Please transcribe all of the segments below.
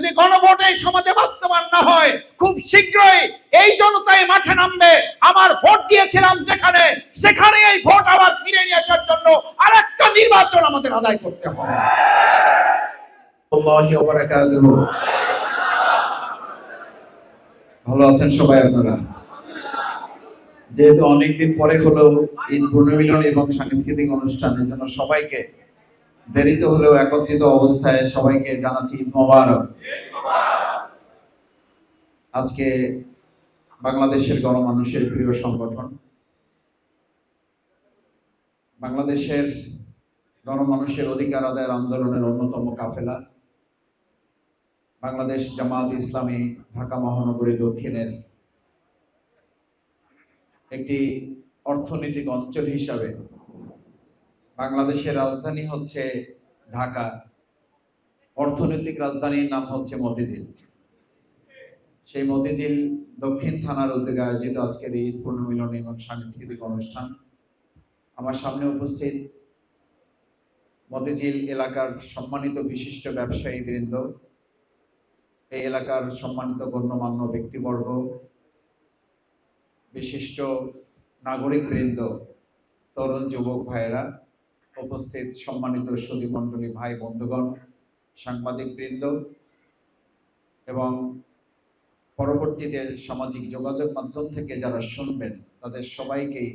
যদি গণভোটে এই সমাজে বাস্তবায়ন না হয়, খুব শীঘ্রই এই জনতাই মাঠে নামবে। আমার ভোট দিয়েছিলাম যেখানে, সেখানে এই ভোট আবার ফিরে নিয়ে আসার জন্য আরেকটা নির্বাচন আমাদের আদায় করতে হবে। ভালো আছেন সবাই আপনারা? যেহেতু অনেকদিন পরে হলো ঈদ পুনর্মিলন এবং সাংস্কৃতিক অনুষ্ঠানের জন্য সবাইকে দেরিতে হলেও একত্রিত অবস্থায় সবাইকে জানাচ্ছি ঈদ মোবারক। আজকে বাংলাদেশের গণমানুষের প্রিয় সংগঠন, বাংলাদেশের গণমানুষের অধিকার আদায়ের আন্দোলনের অন্যতম কাফেলা বাংলাদেশ জামাত ইসলামী ঢাকা মহানগরী দক্ষিণের একটি অর্থনৈতিক অঞ্চল হিসাবে বাংলাদেশের রাজধানী হচ্ছে ঢাকা, অর্থনৈতিক রাজধানীর নাম হচ্ছে মতিঝিল। সেই মতিঝিল দক্ষিণ থানার উদ্যোগে আয়োজিত আজকের ঈদ পুনর্মিলন এবং সাংস্কৃতিক অনুষ্ঠান। আমার সামনে উপস্থিত মতিঝিল এলাকার সম্মানিত বিশিষ্ট ব্যবসায়ী বৃন্দ, এই এলাকার সম্মানিত গণ্যমান্য ব্যক্তিবর্গ, বিশিষ্ট নাগরিক বৃন্দ, তরুণ যুবক ভাইয়েরা, উপস্থিত সম্মানিত সুধী মণ্ডলী, ভাই বন্ধুগণ, সাংবাদিক বৃন্দ এবং পরবর্তীতে সামাজিক যোগাযোগ মাধ্যম থেকে যারা শুনবেন, তাদের সবাইকেই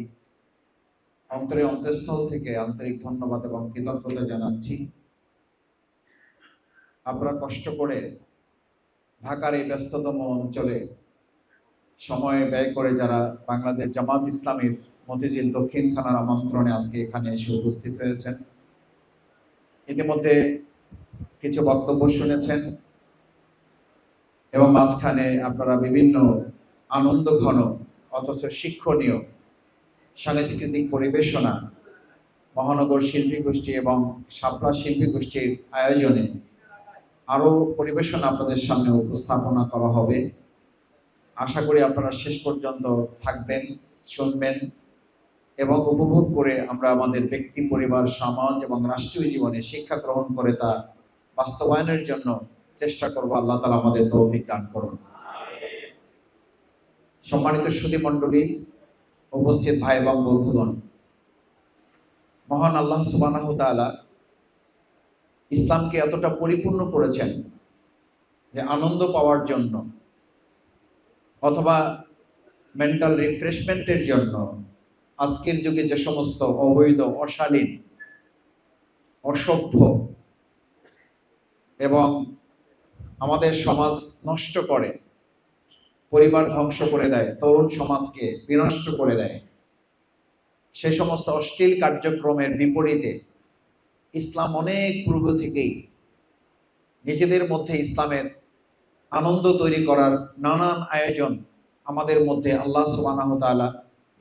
অন্তঃস্থল থেকে আন্তরিক ধন্যবাদ এবং কৃতজ্ঞতা জানাচ্ছি। আপনারা কষ্ট করে ঢাকার এই ব্যস্ততম অঞ্চলে সময় ব্যয় করে যারা বাংলাদেশ জামাত ইসলামীর মতিঝিল দক্ষিণ থানার আমন্ত্রণে আজকে এখানে এসে উপস্থিত হয়েছেন, ইতিমধ্যে কিছু বক্তব্য শুনেছেন এবং মাঝখানে আপনারা বিভিন্ন আনন্দঘন অথচ শিক্ষণীয় সাংস্কৃতিক পরিবেশনা মহানগর শিল্পী গোষ্ঠী এবং শাপলা শিল্পী গোষ্ঠীর আয়োজনে আরো পরিবেশনা আপনাদের সামনে উপস্থাপনা করা হবে। আশা করি আপনারা শেষ পর্যন্ত থাকবেন, শুনবেন এবং উপভোগ করে আমরা আমাদের ব্যক্তি, পরিবার, সমাজ এবং রাষ্ট্রীয় জীবনে শিক্ষা গ্রহণ করে তা বাস্তবায়নের জন্য চেষ্টা করব। আল্লাহ তাআলা আমাদের তৌফিক দান করুন। সম্মানিত সুধী মণ্ডলী, উপস্থিত ভাই এবং বন্ধুগণ, মহান আল্লাহ সুবহানাহু ওয়া তাআলা ইসলামকে এতটা পরিপূর্ণ করেছেন যে আনন্দ পাওয়ার জন্য অথবা মেন্টাল রিফ্রেশমেন্টের জন্য আজকের যুগে যে সমস্ত অবৈধ, অশালীন, অসভ্য এবং আমাদের সমাজ নষ্ট করে, পরিবার ধ্বংস করে দেয়, তরুণ সমাজকে বিনষ্ট করে দেয়, সে সমস্ত অশ্লীল কার্যক্রমের বিপরীতে ইসলাম অনেক পূর্ব থেকেই নিজেদের মধ্যে ইসলামের আনন্দ তৈরি করার নানান আয়োজন আমাদের মধ্যে আল্লাহ সুবহানাহু ওয়া তাআলা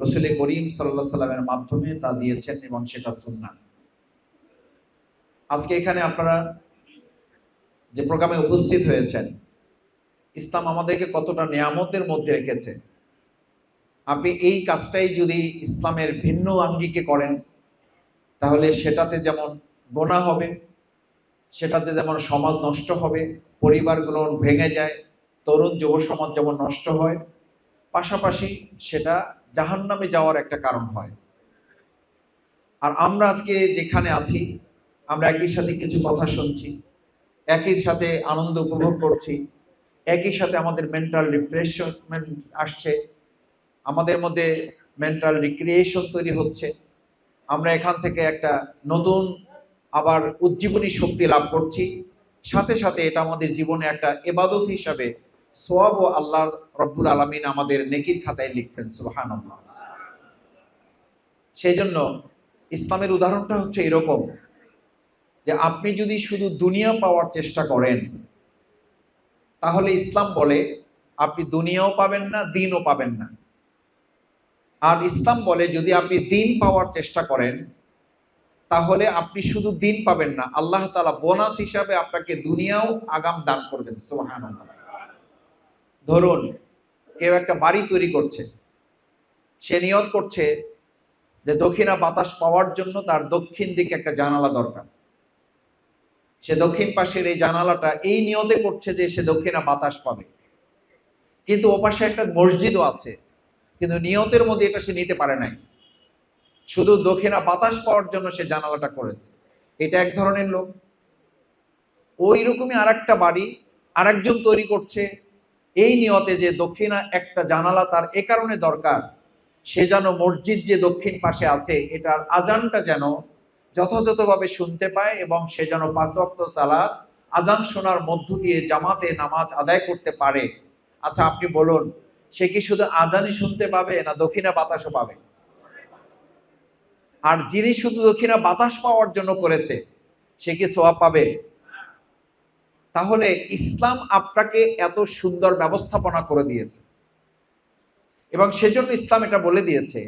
রাসূল করিম সাল্লাল্লাহু আলাইহি সাল্লামের মাধ্যমে তা দিয়েছেন এবং সেটা সুন্নাহ। আজকে এখানে আপনারা যে প্রোগ্রামে উপস্থিত হয়েছেন, ইসলাম আমাদেরকে কতটা নিয়ামতের মধ্যে রেখেছে। আপনি এই কাজটাই যদি ইসলামের ভিন্ন আঙ্গিকে করেন, তাহলে সেটাতে যেমন গুনাহ হবে, সেটাতে যেমন সমাজ নষ্ট হবে, পরিবারগুলো ভেঙে যায়, তরুণ যুব সমাজ যেমন নষ্ট হয়, পাশাপাশি সেটা জাহান্নামে যাওয়ার একটা কারণ হয়। আর আমরা আজকে যেখানে আছি, আমরা একই সাথে কিছু কথা শুনছি, একই সাথে আনন্দ উপভোগ করছি, একই সাথে আমাদের মেন্টাল রিফ্রেশমেন্ট আসছে, আমাদের মধ্যে মেন্টাল রিক্রিয়েশন তৈরি হচ্ছে। আমরা এখান থেকে একটা নতুন আবার উজ্জীবনী শক্তি লাভ করছি। সাথে সাথে এটা আমাদের জীবনে একটা ইবাদত হিসাবে সওয়াব ও আল্লাহ রব্বুল আলামিন আমাদের নেকির খাতায় লিখছেন, সুবহানাল্লাহ। সেই জন্য ইসলামের উদাহরণটা হচ্ছে এরকম যে আপনি যদি শুধু দুনিয়া পাওয়ার চেষ্টা করেন, তাহলে ইসলাম বলে আপনি দুনিয়াও পাবেন না, দিনও পাবেন না। আর ইসলাম বলে যদি আপনি দিন পাওয়ার চেষ্টা করেন, তাহলে আপনি শুধু দিন পাবেন না, আল্লাহ তাআলা বোনাস হিসাবে আপনাকে দুনিয়াও আগাম দান করবেন, সুবহানাল্লাহ। ধরুন কেউ একটা বাড়ি তৈরি করছে, সে নিয়ত করছে যে দক্ষিণা বাতাস পাওয়ার জন্য তার দক্ষিণ দিকে একটা জানালা দরকার। সে দক্ষিণ পাশের এই জানালাটা এই নিয়তে করছে যে সে দক্ষিণা বাতাস পাবে, কিন্তু ওপাশে একটা মসজিদও আছে, কিন্তু নিয়তের মধ্যে এটা সে নিতে পারে নাই, শুধু দক্ষিণা বাতাস পাওয়ার জন্য সে জানালাটা করেছে। এটা এক ধরনের লোক। ওই রকমই আরেকটা বাড়ি আরেকজন তৈরি করছে এই নিয়তে যে দক্ষিণা একটা জানালা তার এ কারণে দরকার, সে যেন মসজিদ যে দক্ষিণ পাশে আছে এটার আজানটা যেন যথাযথভাবে শুনতে পায় এবং সে যেন 5 ওয়াক্ত সালাত আজান শোনার মধ্য দিয়ে জামাতে নামাজ আদায় করতে পারে। আচ্ছা আপনি বলুন, সে কি শুধু আজানই শুনতে পাবে না দক্ষিণা বাতাসও পাবে? আর যিনি শুধু দক্ষিণা বাতাস পাওয়ার জন্য করেছে সে কি সওয়াব পাবে? তাহলে ইসলাম আপনাকে এত সুন্দর ব্যবস্থাপনা করে দিয়েছে এবং সেজন্য ইসলাম এটা বলে দিয়েছে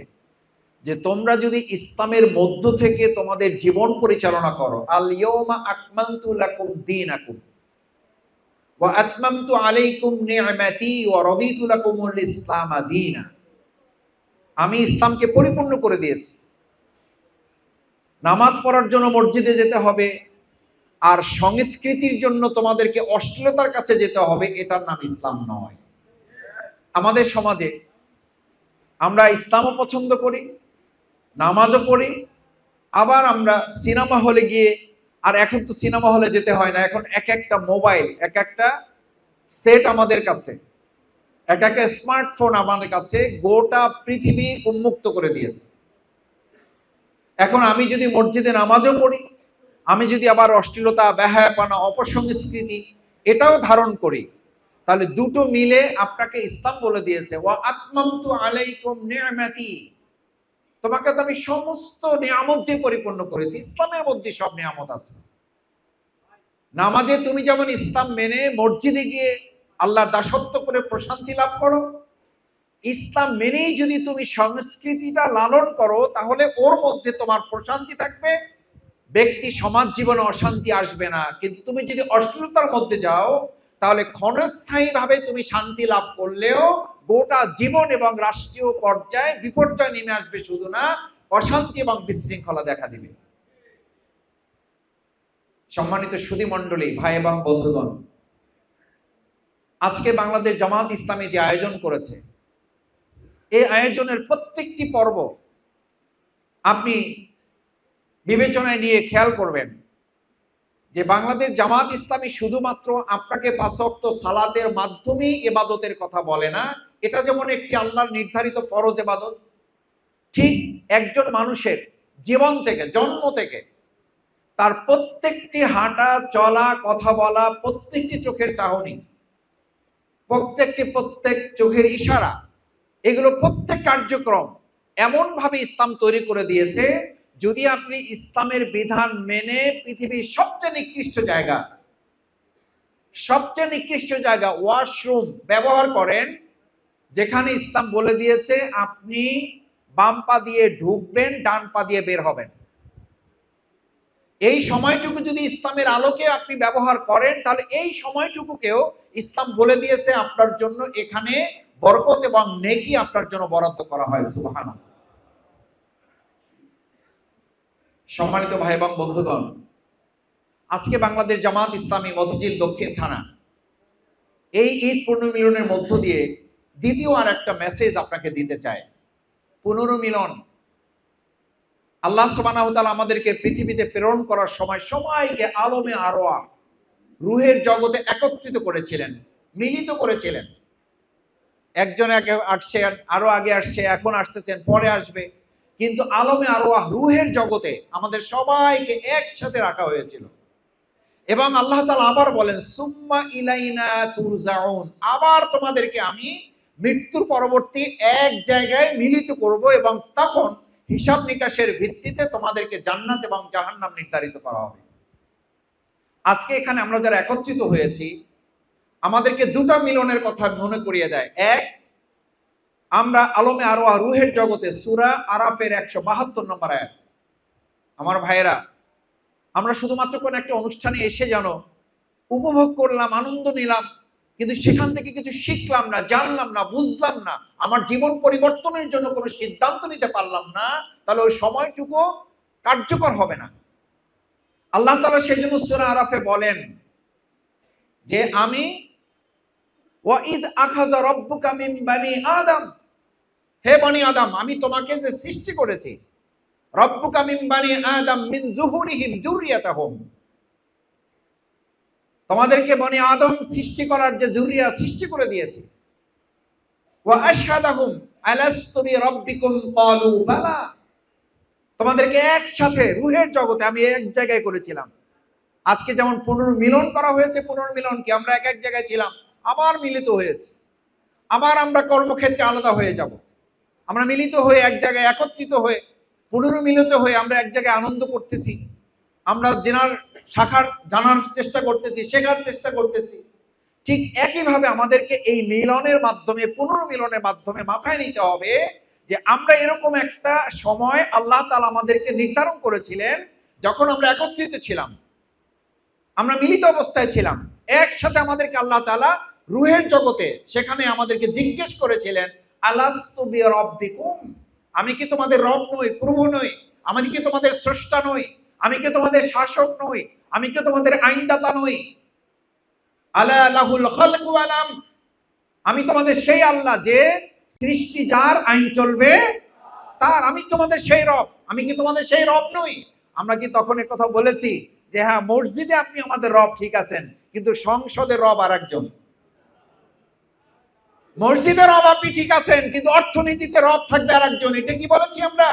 যে তোমরা যদি ইসলামের মধ্য থেকে তোমাদের জীবন পরিচালনা করো, আল ইয়াউমা আকমালতু লাকুম দীনাকুম ওয়া আতমামতু আলাইকুম নি'মাতি ওয়া রাদিতু লাকুমুল ইসলাম দীনা, আমি ইসলামকে পরিপূর্ণ করে দিয়েছি। নামাজ পড়ার জন্য মসজিদে যেতে হবে আর সংস্কৃতির জন্য তোমাদেরকে অশ্লীলতার কাছে যেতে হবে, এটার নাম ইসলাম নয়। আমাদের সমাজে আমরা ইসলামও পছন্দ করি, নামাজও পড়ি, আবার আমরা সিনেমা হলে গিয়ে, আর এখন তো সিনেমা হলে যেতে হয় না, এখন এক একটা মোবাইল, এক একটা সেট আমাদের কাছে, এক একটা স্মার্টফোন আমাদের কাছে গোটা পৃথিবী উন্মুক্ত করে দিয়েছে। এখন আমি যদি মসজিদে নামাজও পড়ি, আমি যদি আবার অশ্লীলতা, বেহায়াপনা, অপসংস্কৃতি এটাও ধারণ করি, তাহলে দুটো মিলে আপনাকে ইসলাম বলে দিয়েছে ওয়া আতমামতু আলাইকুম নি'মাতি, তোমাকে তো আমি সমস্ত নিয়ামত দিয়ে পরিপূর্ণ করেছি। ইসলামের মধ্যে সব নিয়ামত আছে। নামাজে তুমি যেমন ইসলাম মেনে মসজিদে গিয়ে আল্লাহর দাসত্ব করে প্রশান্তি লাভ করো, ইসলাম মেনেই যদি তুমি সংস্কৃতিটা লালন করো তাহলে ওর মধ্যে তোমার প্রশান্তি থাকবে, ব্যক্তি সমাজ জীবনে অশান্তি আসবে না। কিন্তু তুমি যদি অশ্লীলতার মধ্যে যাও তাহলে ক্ষণস্থায়ীভাবে তুমি শান্তি লাভ করলেও গোটা জীবন এবং রাষ্ট্রীয় পর্যায়ে বিপর্যয় নেমে আসবে, শুধু না অশান্তি এবং বিশৃঙ্খলা দেখা দিবে। সম্মানিত সুধী মণ্ডলী, ভাই এবং বন্ধুগণ, আজকে বাংলাদেশ জামাত ইসলামী যে আয়োজন করেছে, এই আয়োজনের প্রত্যেকটি পর্ব আপনি বিবেচনায় নিয়ে খেয়াল করবেন যে বাংলাদেশ জামাত ইসলামী শুধুমাত্র আপনাকে 5 ওয়াক্ত সালাতের মাধ্যমেই ইবাদতের কথা বলে না। এটা যেমন একটি আল্লাহর নির্ধারিত ফরজ ইবাদত, ঠিক একজন মানুষের জীবন থেকে, জন্ম থেকে তার প্রত্যেকটি হাঁটা চলা, কথা বলা, প্রত্যেকটি চোখের চাহনি, প্রত্যেক চোখের ইশারা, এগুলো প্রত্যেক কার্যক্রম এমন ভাবে ইসলাম তৈরি করে দিয়েছে, যদি আপনি ইসলামের বিধান মেনে পৃথিবীর সবচেয়ে নিকৃষ্ট জায়গা ওয়াশরুম ব্যবহার করেন, যেখানে ইসলাম বলে দিয়েছে আপনি বাম পা দিয়ে ঢুকবেন, ডান পা দিয়ে বের হবেন, এই সময়টুকু যদি ইসলামের আলোকে আপনি ব্যবহার করেন তাহলে এই সময়টুকুকেও ইসলাম বলে দিয়েছে আপনার জন্য এখানে বরকত এবং নেকি আপনার জন্য বরাদ্দ করা হয়। সুবহানাল্লাহ। সম্মানিত ভাই এবং বন্ধুগণ, আজকে বাংলাদেশ জামাত ইসলামী মতিঝিল দক্ষিণ থানা এই ঈদ পুনর্মিলনের মধ্য দিয়ে দ্বিতীয় আর একটা মেসেজ আপনাকে দিতে চায়। পুনর্মিলন, আল্লাহ সুবহানাহু ওয়া তাআলা আমাদেরকে পৃথিবীতে প্রেরণ করার সময় সবাইকে আলমে আরওয়া, রুহের জগতে একত্রিত করেছিলেন, মিলিত করেছিলেন। একজন আগে আসছে, আরো আগে আসছে, এখন আসতেছেন, পরে আসবে, কিন্তু আলমে আরওয়াহ রুহের জগতে আমাদের সবাইকে একসাথে রাখা হয়েছিল। এবং আল্লাহ তাআলা আবার বলেন সুম্মা ইলাইনা তুরজাউন, আবার তোমাদেরকে আমি মৃত্যুর পরবর্তী এক জায়গায় মিলিত করব এবং তখন হিসাব নিকাশের ভিত্তিতে তোমাদেরকে জান্নাত এবং জাহান্নাম নির্ধারিত করা হবে। আজকে এখানে আমরা যারা একত্রিত হয়েছি, আমাদেরকে দুটো মিলনের কথা মনে করিয়ে দেয়। এক, আমরা আলমে আরওয়াহ রুহের জগতে সূরা আরাফের 172 নম্বর আয়াত, আমার ভাইয়েরা, আমরা শুধুমাত্র কোন একটা অনুষ্ঠানে এসে যেন উপভোগ করলাম, আনন্দ নিলাম, কিন্তু সেখান থেকে কিছু শিখলাম না, জানলাম না, বুঝলাম না, আমার জীবন পরিবর্তনের জন্য কোনো সিদ্ধান্ত নিতে পারলাম না, তাহলে ওই সময়টুকু কার্যকর হবে না। আল্লাহ তাআলা সেই জন্য সূরা আরাফে বলেন যে আমি ওয়াইদ আখাযা রাব্বুকা মিন বানি আদম, হে বনি আদম, আমি তোমাকে যে সৃষ্টি করেছি, রাব্বুকা মিন বানি আদম মিন যুহুরিহিম যুররিয়াতাহুম, তোমাদেরকে বনি আদম সৃষ্টি করার যে যুররিয়া সৃষ্টি করে দিয়েছি। ওয়া আশহাদাহুম আলাস্তু বিরাব্বিকুম ক্বালু বালা, তোমাদেরকে একসাথে রূহের জগতে আমি এক জায়গায় করেছিলাম। আজকে যেমন পুনর্মিলন করা হয়েছে, পুনর্মিলন কি আমরা এক এক জায়গায় ছিলাম, আবার মিলিত হয়েছে, আবার আমরা কর্মক্ষেত্রে আলাদা হয়ে যাব। আমরা মিলিত হয়ে এক জায়গায় একত্রিত হয়ে পুনর্মিলিত হয়ে আমরা এক জায়গায় আনন্দ করতেছি, আমরা জানার চেষ্টা করতেছি, শেখার চেষ্টা করতেছি। ঠিক একইভাবে আমাদেরকে এই মিলনের মাধ্যমে, পুনর্মিলনের মাধ্যমে মাথায় নিতে হবে যে আমরা এরকম একটা সময় আল্লাহ তাআলা আমাদেরকে নির্ধারণ করেছিলেন, যখন আমরা একত্রিত ছিলাম, আমরা মিলিত অবস্থায় ছিলাম একসাথে, আমাদেরকে আল্লাহ তাআলা রূহের জগতে সেখানে আমাদেরকে জিজ্ঞেস করেছিলেন, আলাস্তু বিরাব্বিকুম, আমি কি তোমাদের রব নই, প্রভু নই? আমি কি তোমাদের স্রষ্টা নই? আমি কি তোমাদের শাসক নই? আমি কি তোমাদের আইনদাতা নই? আলা লাহুল খালকু ওয়াল আমর, আমি তোমাদের সেই আল্লাহ যে সৃষ্টি যার, আইন চলবে তার, আমি তোমাদের সেই রব। আমি কি তোমাদের সেই রব নই? আমরা কি তখন এ কথা বলেছি যে হ্যাঁ মসজিদে আপনি আমাদের রব ঠিক আছেন, কিন্তু সংসদের রব আরেকজন? মসজিদের রব আপনি ঠিক আছেন, কিন্তু অর্থনীতিতে রব থাকবে আরেকজন, এটা কি বলেছি আমরা?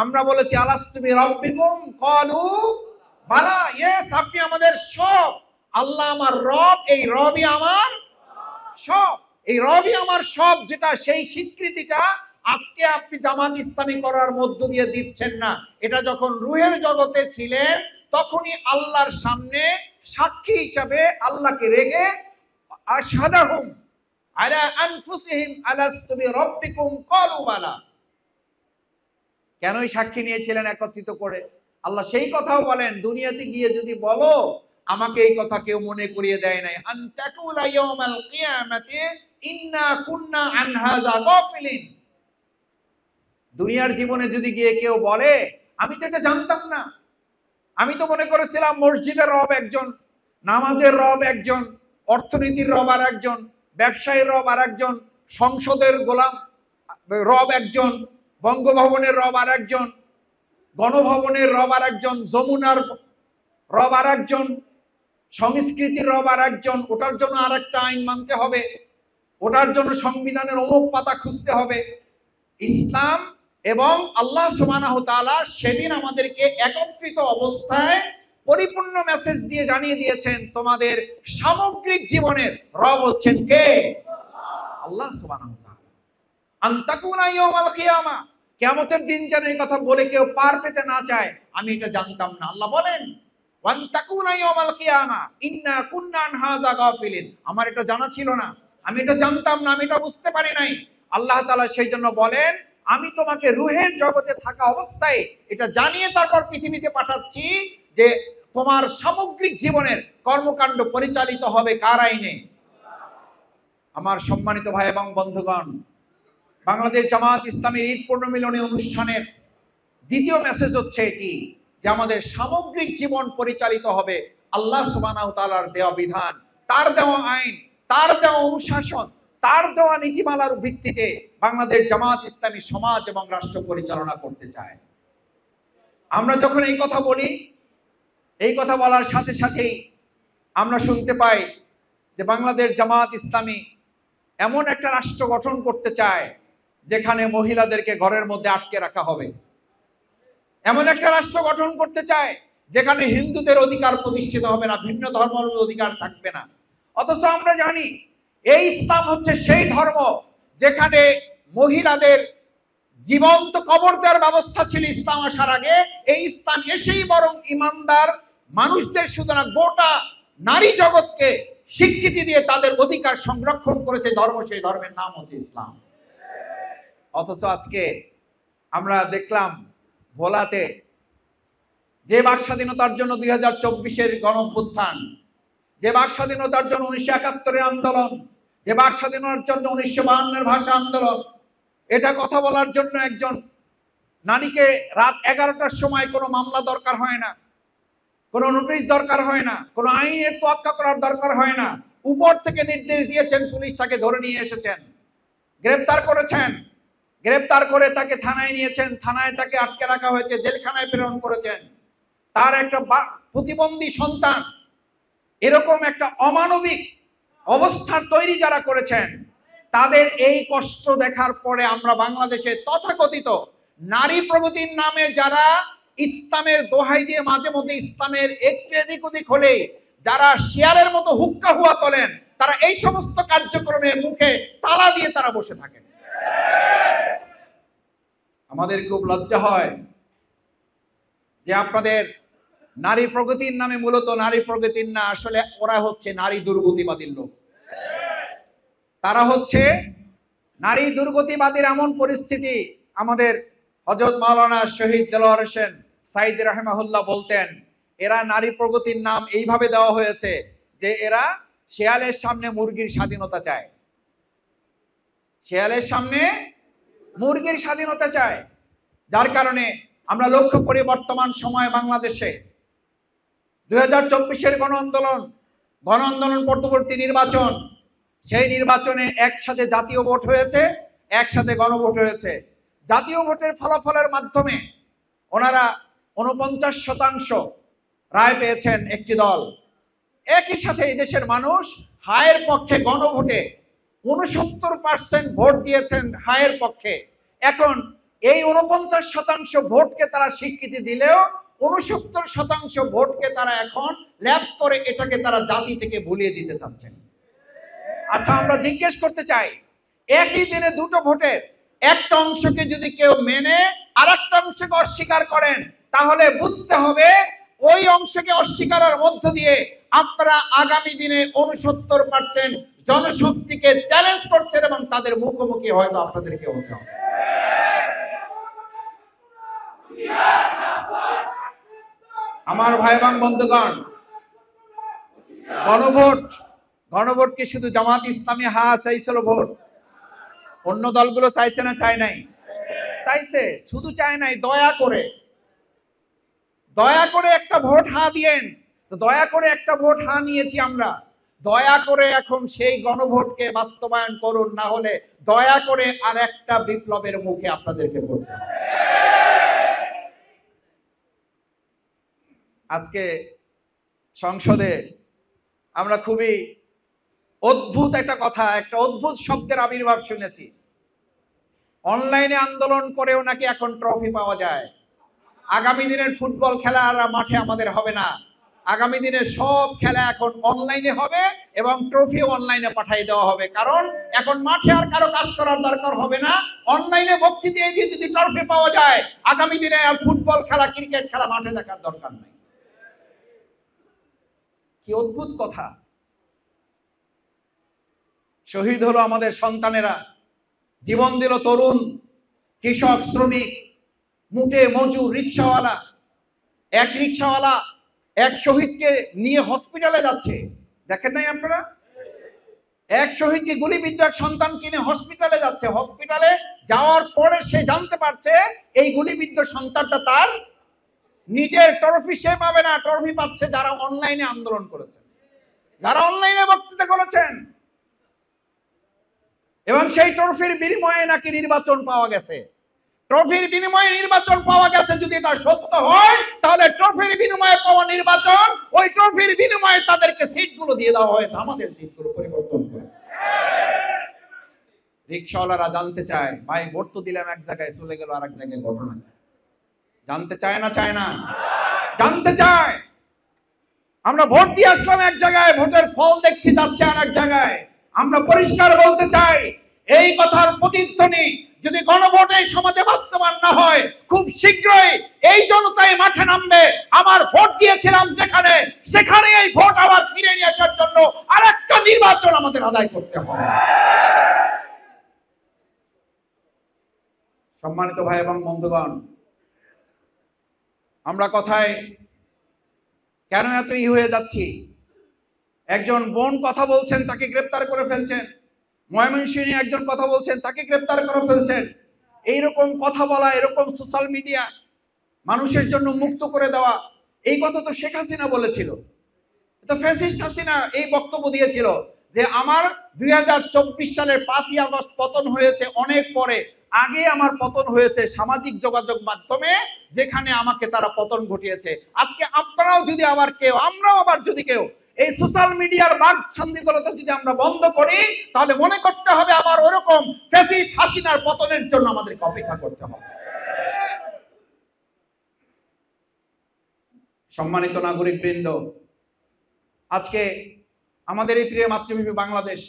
আমরা বলেছি আলাস্তু বিরাব্বিকুম ক্বালু বালা, ইয়েস আপনি আমাদের সব, আল্লাহ আমার রব, এই রবই আমার সব, এই রবই আমার সব, যেটা সেই স্বীকৃতিটা আজকে আপনি জামাত ইসলামী করার মধ্য দিয়ে দিচ্ছেন না। এটা যখন রূহের জগতে ছিলেন তখনই আল্লাহর সামনে সাক্ষী হিসাবে আল্লাহকে রেখে আশহাদাহুম আলা আনফুসিহিম আলাস্তু বিরাব্বিকুম ক্বালু বালা, কেনই সাক্ষী নিয়েছিলেন একত্রিত করে? আল্লাহ সেই কথাও বলেন, দুনিয়াতে গিয়ে যদি বলো আমাকে এই কথা কেউ মনে করিয়ে দেয় নাই, আন তাকুলা ইয়াউমাল কিয়ামাতি ইন্না কুন্না আন হাযা গাফিলিন, দুনিয়ার জীবনে যদি গিয়ে কেউ বলে আমি তো এটা জানতাম না, আমি তো মনে করেছিলাম মসজিদের রব একজন, নামাজের রব একজন, অর্থনীতির রব আর একজন, ব্যবসায়ীর রব আর একজন, সংসদের গোলাম রব একজন, বঙ্গভবনের রব আর একজন, গণভবনের রব আর একজন, যমুনার রব আর একজন, সংস্কৃতির রব আর একজন, ওটার জন্য আর একটা আইন মানতে হবে, ওটার জন্য সংবিধানের অমুক পাতা খুঁজতে হবে। ইসলাম এবং আল্লাহ সুবহানাহু ওয়া তাআলা সেদিন আমাদেরকে একত্রিত অবস্থায় পরিপূর্ণ মেসেজ দিয়ে জানিয়ে দিয়েছেন, তোমাদের সামগ্রিক জীবনের রব হচ্ছেন কে? আল্লাহ সুবহানাহু ওয়া তাআলা। আন তাকুনা ইয়াউমাল কিয়ামা, কিয়ামতের দিন যেন এই কথা বলে কেউ পার পেতে না চায় আমি এটা জানতাম না। আল্লাহ বলেন ওয়ান তাকুনা ইয়াউমাল কিয়ামা ইন্না কুন্না আন হাযা গাফিলিন, আমার এটা জানা ছিল না, আমি এটা জানতাম না, আমি এটা বুঝতে পারি নাই। আল্লাহ তাআলা সেই জন্য বলেন আমি তোমাকে রূহের জগতে থাকা অবস্থায় এটা জানিয়ে তারপর পৃথিবীতে পাঠাচ্ছি যে তোমার সামগ্রিক জীবনের কর্মকাণ্ড পরিচালিত হবে কার আইনে? আমার সম্মানিত ভাই এবং বন্ধুগণ, বাংলাদেশ জামাত ইসলামের ঈদ পুনর্মিলনী অনুষ্ঠানের দ্বিতীয় মেসেজ হচ্ছে এটি যে আমাদের সামগ্রিক জীবন পরিচালিত হবে আল্লাহ সুবহানাহু ওয়া তাআলার দেওয়া বিধান, তার দেওয়া আইন, তার দেওয়া অনুশাসন, তার দেওয়া নীতিমালার ভিত্তিতে বাংলাদেশ জামাত ইসলামী সমাজ এবং রাষ্ট্র পরিচালনা করতে চায়। আমরা যখন এই কথা বলি, এই কথা বলার সাথে সাথেই আমরা শুনতে পাই যে বাংলাদেশ জামাত ইসলামী এমন একটা রাষ্ট্র গঠন করতে চায় যেখানে মহিলাদেরকে ঘরের মধ্যে আটকে রাখা হবে, এমন একটা রাষ্ট্র গঠন করতে চায় যেখানে হিন্দুদের অধিকার প্রতিষ্ঠিত হবে না, ভিন্ন ধর্মের অধিকার থাকবে না। অথচ আমরা জানি এই ইসলাম হচ্ছে সেই ধর্ম যেখানে মহিলাদের জীবন্ত কবর দেওয়ার ব্যবস্থা ছিল ইসলাম আসার আগে, এই ইসলাম এসেই বরং ইমানদার মানুষদের শুধু না গোটা নারী জগৎকে স্বীকৃতি দিয়ে তাদের অধিকার সংরক্ষণ করেছে ধর্ম, সেই ধর্মের নাম হচ্ছে ইসলাম। অথচ আজকে আমরা দেখলাম ভোলাতে যে বাক স্বাধীনতার জন্য 2024-এর গণঅভ্যুত্থান, যে বাক স্বাধীনতার জন্য 1971-এর আন্দোলন, যে বাক স্বাধীনতার জন্য 1952-এর ভাষা আন্দোলন, এটা কথা বলার জন্য একজন নারীকে রাত 11টার সময় কোনো মামলা দরকার হয় না, কোনো নোটিশ দরকার হয় না, কোনো আইনের তোয়াক্কা করার দরকার হয় না। উপর থেকে নির্দেশ দিয়েছেন, পুলিশ তাকে ধরে নিয়ে এসেছেন, গ্রেফতার করেছেন, গ্রেফতার করে তাকে থানায় নিয়েছেন, থানায় তাকে আটকে রাখা হয়েছে, জেলখানায় প্রেরণ করেছেন। তার একটা প্রতিবন্ধী সন্তান, এরকম একটা অমানবিক অবস্থা তৈরি যারা করেছেন, তাদের এই কষ্ট দেখার পরে আমরা বাংলাদেশে তথাকথিত নারী প্রগতির নামে যারা ইসলামের দোহাই দিয়ে মাঝে মধ্যে ইসলামের একটু এদিক ওদিক হলে যারা শিয়ালের মতো হুক্কা হুয়া তোলেন, তারা এই সমস্ত কার্যক্রমের মুখে তালা দিয়ে তারা বসে থাকেন। আমাদের খুব লজ্জা হয় যে আপনাদের নারী প্রগতির নামে, মূলত নারী প্রগতির না, আসলে ওরা হচ্ছে নারী দুর্গতিবাদীর লোক। তারা হচ্ছে নারী দুর্গতিবাদীর এমন পরিস্থিতি, আমাদের হযরত মাওলানা শহীদ দেলোয়ার হোসেন সাইদি রাহিমাহুল্লাহ বলতেন, এরা নারী প্রগতির নাম এইভাবে দেওয়া হয়েছে যে এরা শেয়ালের সামনে মুরগির স্বাধীনতা চায়, শেয়ালের সামনে মুরগির স্বাধীনতা চায়। যার কারণে আমরা লক্ষ্য করি বর্তমান সময়ে বাংলাদেশে 2024-এর গণ আন্দোলন পরবর্তী নির্বাচন, সেই নির্বাচনে একসাথে জাতীয় ভোট হয়েছে, একসাথে গণভোট হয়েছে। জাতীয় ভোটের ফলাফলের মাধ্যমে ওনারা 49% রায় পেয়েছেন একটি দল। একই সাথে এই দেশের মানুষ হায়ের পক্ষে গণভোটে 69% ভোট দিয়েছেন হায়ের পক্ষে। এখন এই 49% ভোটকে তারা স্বীকৃতি দিলেও 69% ভোটকে তারা এখন ল্যাপস করে এটাকে তারা জাতি থেকে ভুলিয়ে দিতে চাচ্ছেন। আচ্ছা, আমরা জিজ্ঞেস করতে চাই, একই দিনে দুটো ভোটের একটা অংশকে যদি কেউ মেনে আর একটা অংশকে অস্বীকার করেন, তাহলে বুঝতে হবে ওই অংশকে অস্বীকারের মধ্য দিয়ে আপনারা আগামী দিনে 69% জনশক্তিকে চ্যালেঞ্জ করছেন এবং তাদের মুখোমুখি হয়তো আপনাদেরকে হতে হবে। আমার ভাই এবং বন্ধুগণ, গণভোট কি শুধু জামাত ইসলামী চাইছিল ভোট? অন্য দলগুলো চাইছে না চায় নাই? চাইছে, শুধু চায় নাই, দয়া করে একটা ভোট দিয়েন। তো দয়া করে একটা ভোট নিয়েছি আমরা, দয়া করে এখন সেই গণভোটকে বাস্তবায়ন করুন, না হলে দয়া করে আর একটা বিপ্লবের মুখে আপনাদেরকে পড়তে হবে। আজকে সংসদে আমরা খুবই অদ্ভুত একটা কথা, একটা অদ্ভুত শব্দের আবির্ভাব শুনেছি। অনলাইনে আন্দোলন করেও নাকি এখন ট্রফি পাওয়া যায়। আগামী দিনের ফুটবল খেলা আর মাঠে আমাদের হবে না, আগামী দিনে সব খেলা এখন অনলাইনে হবে এবং ট্রফিও অনলাইনে পাঠিয়ে দেওয়া হবে। কারণ এখন মাঠে আর কারো কাজ করার দরকার হবে না, অনলাইনে বক্তৃতা দিয়ে যদি ট্রফি পাওয়া যায়, আগামী দিনে আর ফুটবল খেলা, ক্রিকেট খেলা মাঠে দেখার দরকার নাই। কি অদ্ভুত কথা! শহীদ হলো আমাদের সন্তানেরা, জীবন দিল তরুণ, কৃষক, শ্রমিক, মুটে মজুর, রিক্সাওয়ালা। এক রিক্সাওয়ালা এক শহীদকে নিয়ে হসপিটালে যাচ্ছে, দেখেন নাই আপনারা? এক শহীদকে গুলিবিদ্ধ এক সন্তান কিনে হসপিটালে যাচ্ছে। হসপিটালে যাওয়ার পরে সে জানতে পারছে এই গুলিবিদ্ধ সন্তানটা তার নিজের। ট্রফি সে পাবে না, ট্রফি পাচ্ছে যারা অনলাইনে আন্দোলন করেছেন, যারা অনলাইনে বক্তৃতা করেছেন। এবং সেই ট্রফির বিনিময়ে নাকি নির্বাচন পাওয়া গেছে। ট্রফির বিনিময়ে নির্বাচন পাওয়া গেছে, যদি এটা সত্য হয়, তাহলে ট্রফির বিনিময়ে পাওয়া নির্বাচন, ওই ট্রফির বিনিময়ে তাদেরকে সিটগুলো দিয়ে দেওয়া হয়েছে, আমাদের সিটগুলো পরিবর্তন করে। রিক্সাওয়ালারা জানতে চায়, ভাই ভোট তো দিলাম এক জায়গায়, চলে গেল আর এক জায়গায়, ঘটনা জানতে চায় না? চায় না? জানতে চায়। আমরা ভোট দিয়ে আসলাম এক জায়গায়, ভোটের ফল দেখছি যাচ্ছে আর এক জায়গায়। আমরা পরিষ্কার বলতে চাই, এই কথার প্রতিধ্বনি যদি গণভোটে সমাজে বাস্তবায়ন না হয়, খুব শীঘ্রই এই জনতাই মাঠে নামবে। আমার ভোট দিয়েছিলাম যেখানে, সেখানে এই ভোট আবার ফিরে নিয়ে আসার জন্য আরেকটা নির্বাচন আমাদের আদায় করতে হবে। সম্মানিত ভাই এবং বন্ধুগণ, আমরা কথায় কেন এত হয়ে যাচ্ছি? একজন বোন কথা বলছেন, তাকে গ্রেফতার করে ফেলছেন। ময়মনসিংহে একজন কথা বলছেন, তাকে গ্রেফতার করে ফেলছেন। এইরকম কথা বলা, এরকম সোশ্যাল মিডিয়া মানুষের জন্য মুক্ত করে দেওয়া, এই কথা তো শেখ হাসিনা বলেছিল, তো ফ্যাসিস্ট হাসিনা এই বক্তব্য দিয়েছিল যে আমার 2024 সালের 5ই আগস্ট পতন হয়েছে অনেক পরে, আগে আমার পতন হয়েছে সামাজিক যোগাযোগ মাধ্যমে, যেখানে আমাকে তারা পতন ঘটিয়েছে। আজকে আপনারাও যদি আবার কেউ, আমরাও আবার যদি কেউ এই সোশ্যাল মিডিয়ার বাক ছন্দিগুলোতে যদি আমরা বন্ধ করি, তাহলে মনে করতে হবে আবার ওরকম ফ্যাসিস্ট হাসিনার পতনের জন্য আমাদেরকে অপেক্ষা করতে হবে। সম্মানিত নাগরিক বৃন্দ, আজকে আমাদের এই প্রিয় মাতৃভূমি বাংলাদেশ,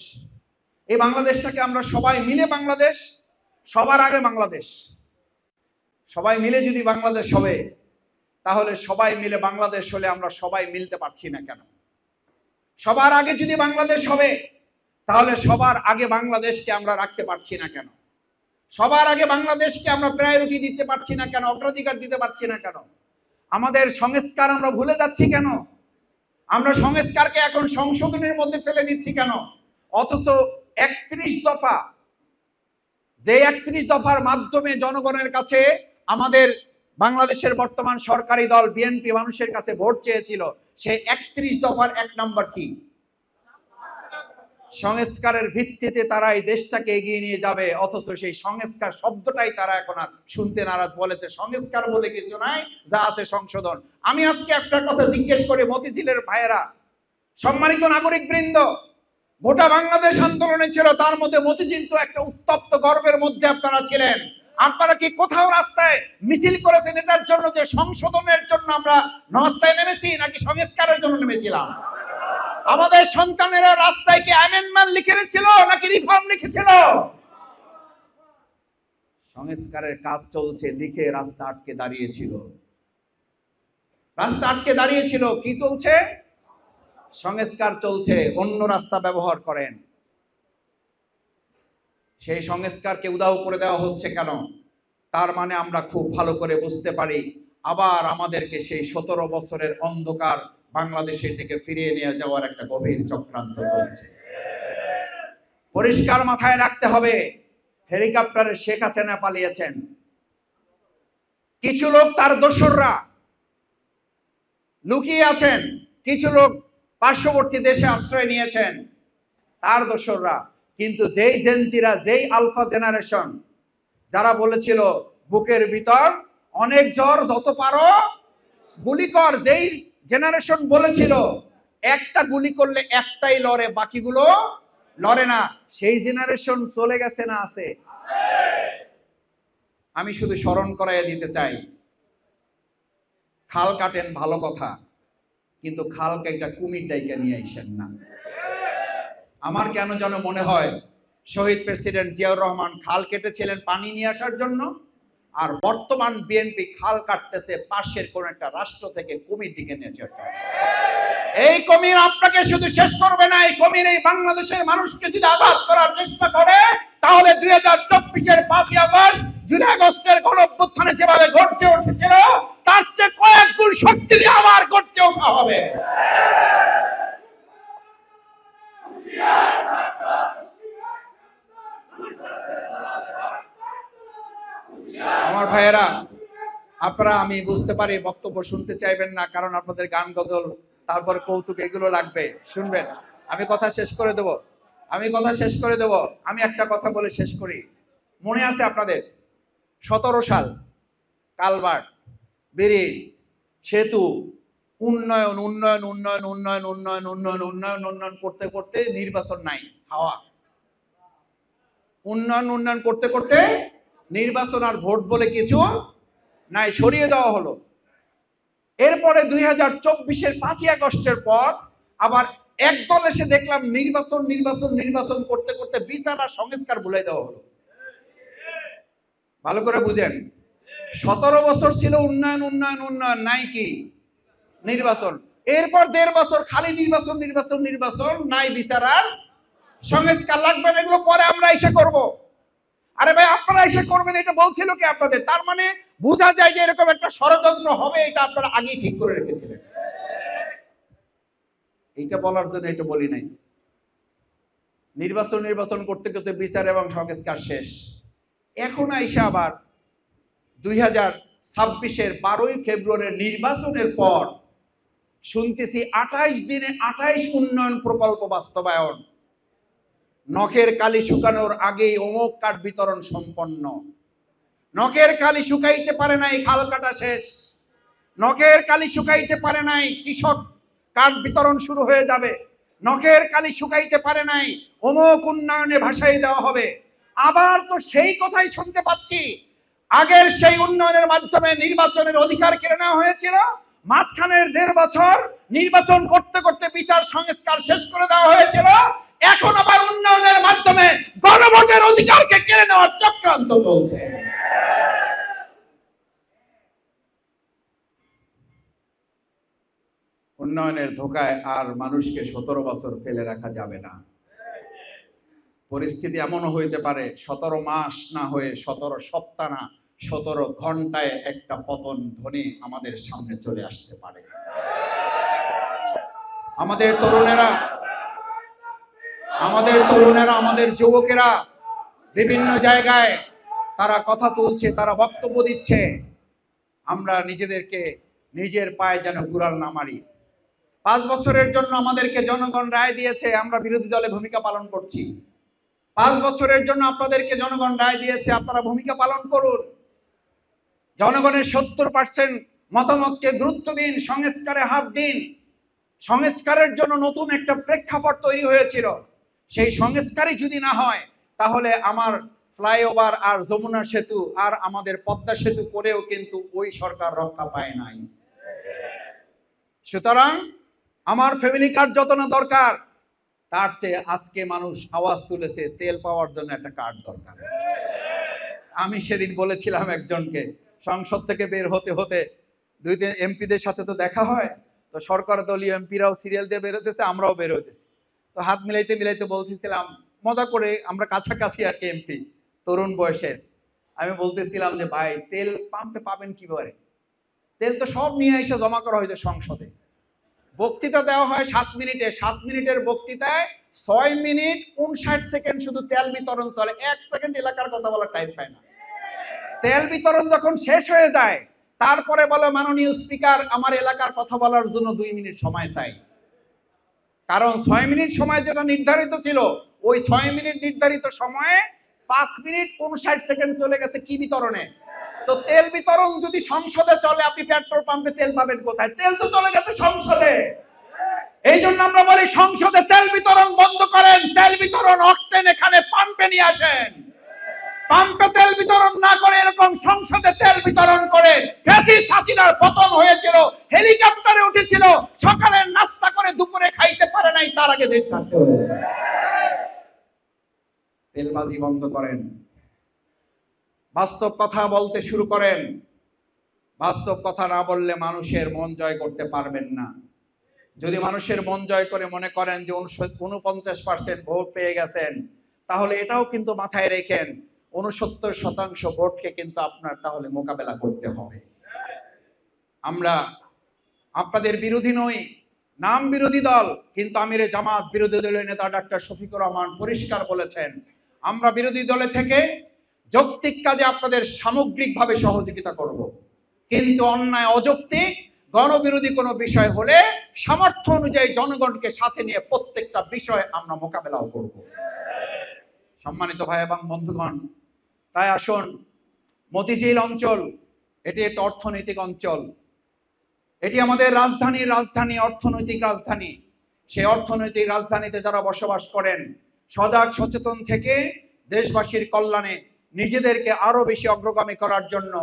এই বাংলাদেশটাকে আমরা সবাই মিলে বাংলাদেশ, সবার আগে বাংলাদেশ, সবাই মিলে যদি বাংলাদেশ হবে, তাহলে সবাই মিলে বাংলাদেশ হলে আমরা সবাই মিলতে পারছি না কেন? সবার আগে যদি বাংলাদেশ হবে, তাহলে সবার আগে বাংলাদেশকে আমরা রাখতে পারছি না কেন? সবার আগে বাংলাদেশকে আমরা প্রায়োরিটি দিতে পারছি না কেন? অগ্রাধিকার দিতে পারছি না কেন? আমাদের সংস্কার আমরা ভুলে যাচ্ছি কেন? আমরা সংস্কারকে এখন সংশোধনের মধ্যে ফেলে দিচ্ছি কেন? অথচ 31 দফা, যে 31 দফার মাধ্যমে জনগণের কাছে আমাদের বাংলাদেশের বর্তমান সরকারি দল বিএনপি মানুষের কাছে ভোট চেয়েছিল, সেই 31 দফার 1 নম্বর কি? সংস্কারের ভিত্তিতে তারা এই দেশটাকে এগিয়ে নিয়ে যাবে। অথচ সেই সংস্কার শব্দটাই তারা এখন আর শুনতে নারাজ। বলেছে সংস্কার বলে কিছু নাই, যা আছে সংশোধন। আমি আজকে একটা কথা জিজ্ঞেস করি মতিঝিলের ভাইয়েরা, সম্মানিত নাগরিক বৃন্দ, গোটা বাংলাদেশ আন্দোলনে ছিল, তার মধ্যে মতিঝিল তো একটা উত্তপ্ত গর্বের মধ্যে আপনারা ছিলেন। আপনারা কি কোথাও রাস্তায় মিছিল করেছেন এটার জন্য যে সংশোধনের জন্য আমরা রাস্তায় নেমেছি, নাকি সংস্কারের জন্য নেমেছিলাম? আমাদের সন্তানেরা রাস্তায় কি অ্যামেন্ডমেন্ট লিখেছিল নাকি রিফর্ম লিখেছিল? সংস্কারের কাজ চলছে, লিখে রাস্তা আটকে দাঁড়িয়েছিল। রাস্তা আটকে দাঁড়িয়েছিল, কি চলছে? সংস্কার চলছে, অন্য রাস্তা ব্যবহার করেন। সেই সংস্কারকে উধাও করে দেওয়া হচ্ছে কেন? তার মানে আমরা খুব ভালো করে বুঝতে পারি আবার আমাদেরকে সেই 17 বছরের অন্ধকার বাংলাদেশের থেকে ফিরিয়ে নিয়ে যাওয়ার একটা গভীর চক্রান্ত চলছে। পরিষ্কার মাথায় রাখতে হবে, হেলিকপ্টারে শেখ হাসিনা পালিয়েছেন, কিছু লোক তার দোসররা লুকিয়ে আছেন, কিছু লোক পার্শ্ববর্তী দেশে আশ্রয় নিয়েছেন, তার দোসররা। কিন্তু যেই জেনজিরা, যেই আলফা জেনারেশন যারা বলেছিল বুকের ভিতর অনেক জ্বর, যত পারো গুলি কর, যেই জেনারেশন বলেছিল একটা গুলি করলে একটাই লড়ে, বাকিগুলো লড়ে না, সেই জেনারেশন চলে গেছে না আছে? আমি শুধু স্মরণ করাইয়া দিতে চাই, খাল কাটেন ভালো কথা, কিন্তু খাল কাইটা কুমির ডাইকা নিয়ে আইসেন না। আমার কেন যেন মনে হয় শহীদ প্রেসিডেন্ট জিয়াউর রহমান খাল কেটেছিলেন পানি নিয়ে আসার জন্য, আর বর্তমান বিএনপি খাল কাটতেছে পাশের কোন একটা রাষ্ট্র থেকে কুমির দিকে নিয়ে আসার জন্য। এই কুমির আপনাকে শুধু শেষ করবে না, এই কুমির এই বাংলাদেশের মানুষকে যদি আঘাত করার চেষ্টা করে, তাহলে 2024-এর 5ই আগস্ট, জুলাই আগস্টের গণঅভ্যুত্থানে যেভাবে গড়তে উঠেছিল, তার চেয়ে কয়েক গুণ শক্তি দিয়ে আবার গড়তে ওঠা হবে। আমার ভাইয়েরা, আপনারা, আমি বুঝতে পারি বক্তব্য শুনতে চাইবেন না, কারণ আপনাদের গান গজল, তারপর কৌতুক এগুলো লাগবে, শুনবেন। আমি কথা শেষ করে দেব, আমি একটা কথা বলে শেষ করি। মনে আছে আপনাদের 17 সাল কালভার্ট, ব্রিজ, সেতু, উন্নয়ন উন্নয়ন উন্নয়ন উন্নয়ন উন্নয়ন উন্নয়ন উন্নয়ন উন্নয়ন করতে করতে নির্বাচন নাই, হাওয়া। উন্নয়ন উন্নয়ন করতে করতে নির্বাচন আর ভোট বলে কিছু নাই, সরিয়ে দেওয়া হলো। এরপরে 2024-এর 5ই আগস্টের পর আবার একদল এসে দেখলাম নির্বাচন নির্বাচন নির্বাচন করতে করতে বিচার আর সংস্কার ভুলে দেওয়া হলো। ভালো করে বুঝেন, 17 বছর ছিল উন্নয়ন উন্নয়ন উন্নয়ন, নাই কি নির্বাচন। এরপর 1.5 বছর খালি নির্বাচন নির্বাচন নির্বাচন, নাই বিচার আর সংস্কার। লাগবে না, এগুলো পরে আমরা এসে করব। আরে ভাই, আপনারা এসে করবেন এটা বলছিল কি আপনাদের? তার মানে বোঝা যায় যে এরকম একটা ষড়যন্ত্র হবে, এটা আপনারা আগেই ঠিক করে রেখেছিলেন। এইটা বলার জন্য এটা বলি নাই। নির্বাচন নির্বাচন করতে করতে বিচার এবং সংস্কার শেষ। এখন আইসা আবার 2026-এর 12ই ফেব্রুয়ারির নির্বাচনের পর শুনতেছি 28 দিনে 28 উন্নয়ন প্রকল্প বাস্তবায়ন, নখের কালি শুকানোর আগেই অমোক কাঠ বিতরণ সম্পন্ন। নখের কালি শুকাইতে পারে নাই, খাল কাটা শেষ। নখের কালি শুকাইতে পারে নাই, কৃষক কাঠ বিতরণ শুরু হয়ে যাবে। নখের কালি শুকাইতে পারে নাই, অমোক উন্নয়নে ভাসাই দেওয়া হবে। আবার তো সেই কথাই শুনতে পাচ্ছি, আগের সেই উন্নয়নের মাধ্যমে নির্বাচনের অধিকার কেড়ে নেওয়া হয়েছিল, মাঝখানের 1.5 বছর নির্বাচন করতে করতে বিচার সংস্কার শেষ করে দেওয়া হয়েছিল, এখন আবার উন্নয়নের মাধ্যমে গণভোটের অধিকারকে কেড়ে নেওয়ার চক্রান্ত চলছে। উন্নয়নের ধোকায় আর মানুষকে 17 বছর ফেলে রাখা যাবে না। পরিস্থিতি এমনও হইতে পারে 17 মাস না হয়ে 17 সপ্তাহ না, 17 ঘন্টায় একটা পতন ধ্বনি আমাদের সামনে চলে আসতে পারে। আমাদের তরুণেরা, আমাদের যুবকেরা বিভিন্ন জায়গায় তারা কথা তুলছে, তারা বক্তব্য দিচ্ছে। আমরা নিজেদেরকে নিজের পায়ে যেন কুড়াল না মারি। 5 বছরের জন্য আমাদেরকে জনগণ রায় দিয়েছে, আমরা বিরোধী দলে ভূমিকা পালন করছি। 5 বছরের জন্য আপনাদেরকে জনগণ রায় দিয়েছে, আপনারা ভূমিকা পালন করুন। জনগণের 70% মতামতকে গুরুত্ব দিন, সংস্কারে হাত দিন। সংস্কারের জন্য নতুন একটা প্রেক্ষাপট তৈরি হয়েছিল, সেই সংস্কারই যদি না হয় তাহলে আমার ফ্লাইওভার আর যমুনা সেতু আর আমাদের পদ্মা সেতু করেও কিন্তু ওই সরকার রক্ষা পায় নাই। সুতরাং আমার ফ্যামিলি কার্ড যত না দরকার, তার চেয়ে আজকে মানুষ আওয়াজ তুলেছে তেল পাওয়ার জন্য একটা কার্ড দরকার। আমি সেদিন বলেছিলাম একজনকে, সংসদ থেকে বের হতে হতে 2 এমপিদের সাথে তো দেখা হয়, তো সরকার দলীয় এমপিরাও সিরিয়াল দিয়ে বের হতেছে, আমরাও বের হতেছি। তো হাত মিলাইতে মিলাইতে বলতেছিলাম মজা করে, আমরা কাছাকাছি আর কি এমপি, তরুণ বয়সের। আমি বলতেছিলাম যে ভাই, তেল পাম্পে পাবেন কিভাবে? তেল তো সব নিয়ে এসে জমা করা হয়েছে সংসদে। বক্তৃতা দেওয়া হয় 7 মিনিটে, 7 মিনিটের বক্তৃতায় 6 মিনিট 59 সেকেন্ড শুধু তেল বিতরণ চলে, 1 সেকেন্ড এলাকার কথা বলার টাইম পায় না। তেল বিতরণ যখন শেষ হয়ে যায়, তারপরে বলে মাননীয় স্পিকার আমার এলাকার কথা বলার জন্য 2 মিনিট সময় চাই। কারণ 6 মিনিট সময় যেটা নির্ধারিত ছিল, ওই 6 মিনিট নির্ধারিত সময়ে 5 মিনিট 59 সেকেন্ড চলে গেছে কি বিতরণে। তো তেল বিতরণ যদি সংসদে চলে, আপনি পেট্রোল পাম্পে তেল পাবেন কোথায়? তেল তো চলে গেছে সংসদে। এই জন্য আমরা বলি সংসদে তেল বিতরণ বন্ধ করেন, তেল বিতরণ অক্টেন এখানে পাম্পে নিয়ে আসেন। পাম্পে তেল বিতরণ না করে এরকম সংসদে তেল বিতরণ করে ফ্যাসিস্ট হাসিনার পতন হয়েছিল, হেলিকপ্টারে উঠেছিল, সকালের নাস্তা করে দুপুরে খাইতে পারে নাই, তার আগে দেশ ছাড়তে হয়েছে। তেলবাজি বন্ধ করেন, বাস্তব কথা বলতে শুরু করেন। বাস্তব কথা না বললে মানুষের মন জয় করতে পারবেন না। যদি মানুষের মন জয় করে মনে করেন যে 49% ভোট পেয়ে গেছেন, তাহলে এটাও কিন্তু মাথায় রেখেন 69% ভোটকে কিন্তু আপনার তাহলে মোকাবেলা করতে হবে। আমরা আপনাদের বিরোধী নই, নাম বিরোধী দল, কিন্তু আমিরে জামাত বিরোধী দলের নেতা ডাক্তার শফিকুর রহমান পরিষ্কার বলেছেন, আমরা বিরোধী দলে থেকে যৌক্তিক কাজে আপনাদের সামগ্রিকভাবে সহযোগিতা করব, কিন্তু অন্যায় অযৌক্তিক গণবিরোধী কোনো বিষয় হলে সামর্থ্য অনুযায়ী জনগণকে সাথে নিয়ে প্রত্যেকটা বিষয় আমরা মোকাবেলাও করব। সম্মানিত ভাই এবং বন্ধুগণ, তাই আসুন, মতিঝিল অঞ্চল এটি একটা অর্থনৈতিক অঞ্চল, এটি আমাদের রাজধানী, অর্থনৈতিক রাজধানী। সেই অর্থনৈতিক রাজধানীতে যারা বসবাস করেন, সজাগ সচেতন থেকে দেশবাসীর কল্যাণে নিজেদেরকে আরো বেশি অগ্রগামী করার জন্য,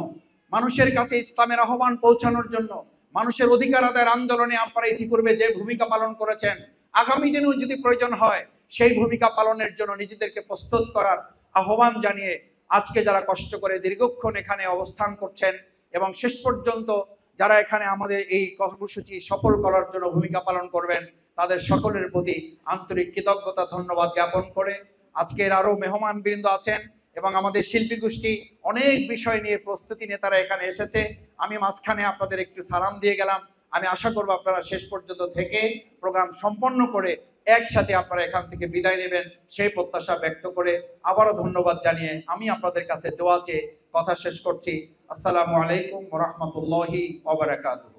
মানুষের কাছে ইসলামের আহ্বান পৌঁছানোর জন্য, মানুষের অধিকার আদায়ের আন্দোলনে আপনারা ইতিপূর্বে যে ভূমিকা পালন করেছেন, আগামী দিনেও যদি প্রয়োজন হয় সেই ভূমিকা পালনের জন্য নিজেদেরকে প্রস্তুত করার আহ্বান জানিয়ে, আজকে যারা কষ্ট করে দীর্ঘক্ষণ এখানে অবস্থান করছেন এবং শেষ পর্যন্ত যারা এখানে আমাদের এই কর্মসূচি সফল করার জন্য ভূমিকা পালন করবেন, তাদের সকলের প্রতি আন্তরিক কৃতজ্ঞতা ধন্যবাদ জ্ঞাপন করে, আজকের আরো মেহমানবৃন্দ আছেন এবং আমাদের শিল্পী গোষ্ঠী অনেক বিষয় নিয়ে প্রস্তুতি নিয়ে তারা এখানে এসেছে। আমি মাঝখানে আপনাদের একটু সালাম দিয়ে গেলাম। আমি আশা করব আপনারা শেষ পর্যন্ত থেকে প্রোগ্রাম সম্পন্ন করে একসাথে আপনারা এখান থেকে বিদায় নেবেন, সেই প্রত্যাশা ব্যক্ত করে আবারও ধন্যবাদ জানিয়ে আমি আপনাদের কাছে দোয়া চেয়ে কথা শেষ করছি। আসসালামু আলাইকুম ওয়া রাহমাতুল্লাহি ওয়া বারাকাতুহু।